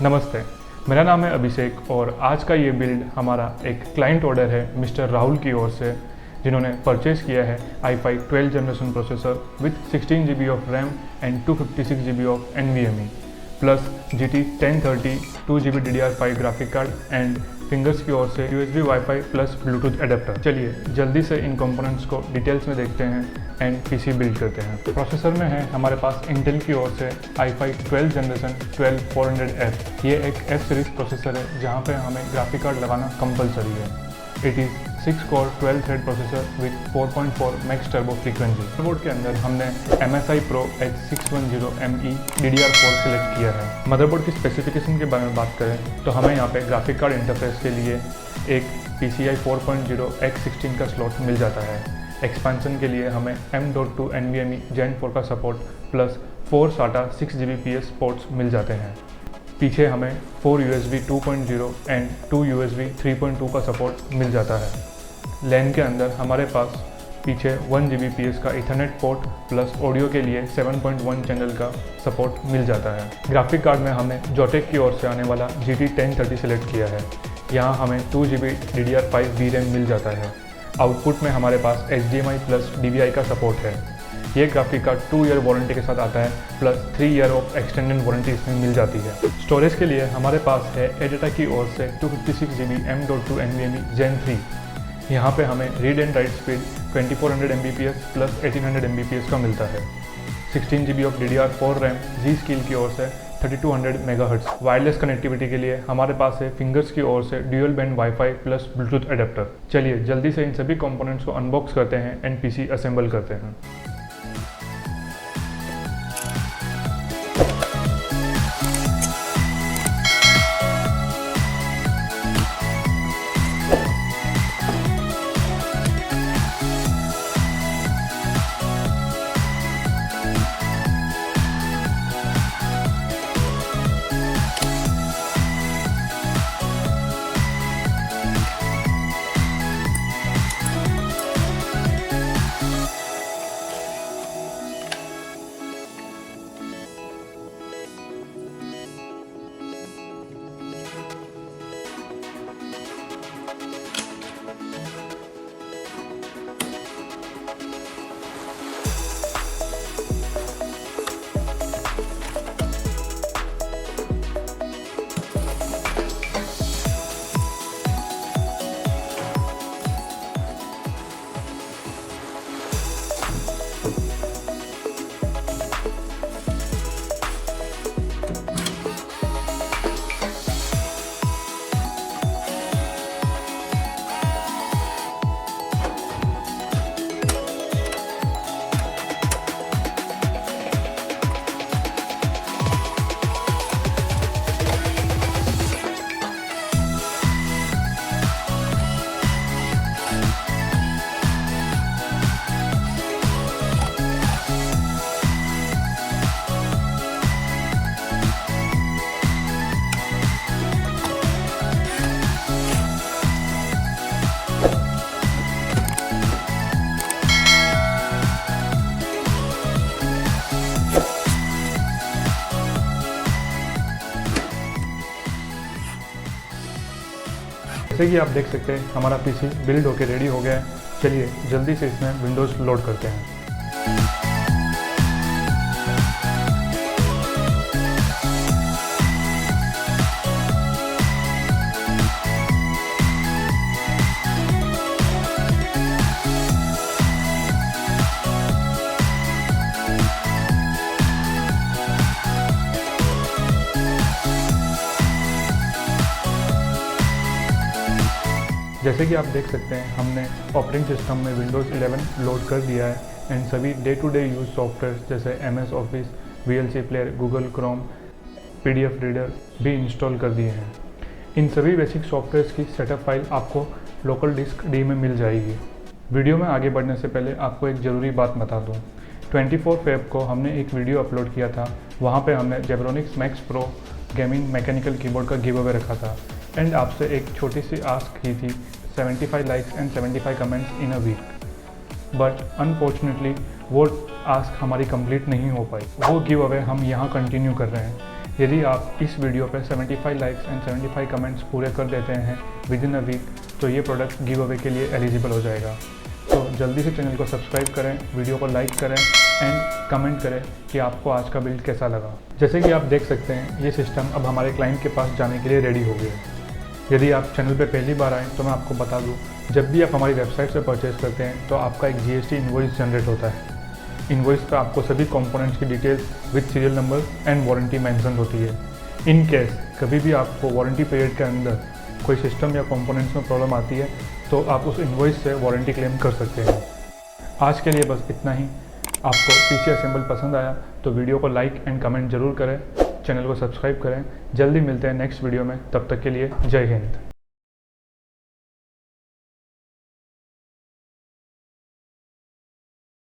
नमस्ते, मेरा नाम है अभिषेक और आज का ये बिल्ड हमारा एक क्लाइंट ऑर्डर है मिस्टर राहुल की ओर से, जिन्होंने परचेज किया है i5 12 generation processor with 16 GB of RAM and 256 GB of NVMe plus GT 1030 2 GB DDR5 graphic card and fingers की ओर से USB wifi plus Bluetooth adapter. चलिए जल्दी से इन कंपोनेंट्स को डिटेल्स में देखते हैं एंड पीसी बिल्ड करते हैं। प्रोसेसर में है हमारे पास इंटेल की ओर से i5 12 जनरेशन 12400F। ये एक F सीरीज प्रोसेसर है जहाँ पे हमें ग्राफिक कार्ड लगाना कंपलसरी है। It is 6 core 12 thread processor with 4.4 max turbo frequency. Motherboard के अंदर हमने MSI Pro H610ME DDR4 select किया है। मदरबोर्ड की स्पेसिफिकेशन के बारे में बात करें तो हमें यहाँ पे ग्राफिक कार्ड इंटरफेस के लिए एक PCI 4.0 X16 का स्लॉट मिल जाता है। एक्सपेंशन के लिए हमें M.2 NVMe Gen 4 का support plus 4 SATA 6 Gbps ports मिल जाते हैं। पीछे हमें 4 USB 2.0 एंड 2 USB 3.2 का सपोर्ट मिल जाता है। लैन के अंदर हमारे पास पीछे 1 Gbps का इथरनेट पोर्ट प्लस ऑडियो के लिए 7.1 चैनल का सपोर्ट मिल जाता है। ग्राफिक कार्ड में हमने जोटेक की ओर से आने वाला GT 1030 सेलेक्ट किया है। यहाँ हमें 2 GB DDR5 VRAM मिल जाता है। आउटपुट में हमारे पास HDMI प्लस DVI का सपोर्ट है। ये ग्राफिक कार्ड 2 ईयर वारंटी के साथ आता है plus 3 year of extended warranty इसमें मिल जाती है। स्टोरेज के लिए हमारे पास है एडेटा की ओर से 256 GB M.2 NVMe Gen 3। यहाँ पे हमें read and right speed 2400 Mbps plus 1800 Mbps का मिलता है। 16 GB of DDR4 RAM G-Skill की ओर से 3200 MHz। वायरलेस कनेक्टिविटी के लिए हमारे पास है फिंगर्स की ओर से dual band wifi plus Bluetooth adapter. चलिए जल्दी से इन सभी कंपोनेंट्स को अनबॉक्स करते हैं एंड पीसी असेंबल करते हैं। जैसे कि आप देख सकते हैं हमारा पीसी बिल्ड होकर रेडी हो गया है। चलिए जल्दी से इसमें विंडोज़ लोड करते हैं। जैसे कि आप देख सकते हैं हमने ऑपरेटिंग सिस्टम में विंडोज़ 11 लोड कर दिया है एंड सभी day to day use software जैसे MS office, VLC player, Google Chrome, PDF reader भी इंस्टॉल कर दिए हैं। इन सभी बेसिक सॉफ्टवेयर्स की सेटअप फाइल आपको लोकल डिस्क D में मिल जाएगी। वीडियो में आगे बढ़ने से पहले आपको एक ज़रूरी बात बता दूँ। 24 फेब को हमने एक वीडियो अपलोड किया था। वहाँ पे हमने Zebronics max pro gaming mechanical keyboard का गिव अवे रखा था एंड आपसे एक छोटी सी आस्क की थी 75 likes and 75 comments in a week. But unfortunately वो आस्क हमारी कंप्लीट नहीं हो पाई। वो गिव अवे हम यहाँ कंटिन्यू कर रहे हैं यदि आप इस वीडियो पर 75 लाइक्स एंड 75 कमेंट्स पूरे कर देते हैं विद इन अ वीक, तो ये प्रोडक्ट गिव अवे के लिए एलिजिबल हो जाएगा। तो जल्दी से चैनल को सब्सक्राइब करें, वीडियो को लाइक करें एंड कमेंट करें कि आपको आज का बिल्ड कैसा लगा। जैसे कि आप देख सकते हैं, ये सिस्टम अब हमारे क्लाइंट के पास जाने के लिए रेडी हो गया है। यदि आप चैनल पे पहली बार आएँ तो मैं आपको बता दूं, जब भी आप हमारी वेबसाइट से परचेज़ करते हैं तो आपका एक GST इनवॉइस जनरेट होता है। इनवॉइस पे आपको सभी कंपोनेंट्स की details with serial number and warranty mention होती है। इन केस कभी भी आपको वारंटी पीरियड के अंदर कोई सिस्टम या कंपोनेंट्स में प्रॉब्लम आती है तो आप उस इनवॉइस से वारंटी क्लेम कर सकते हैं। आज के लिए बस इतना ही। आपको PC असेंबल पसंद आया तो वीडियो को लाइक एंड कमेंट जरूर करें, चैनल को सब्सक्राइब करें। जल्दी मिलते हैं नेक्स्ट वीडियो में, तब तक के लिए जय हिंद।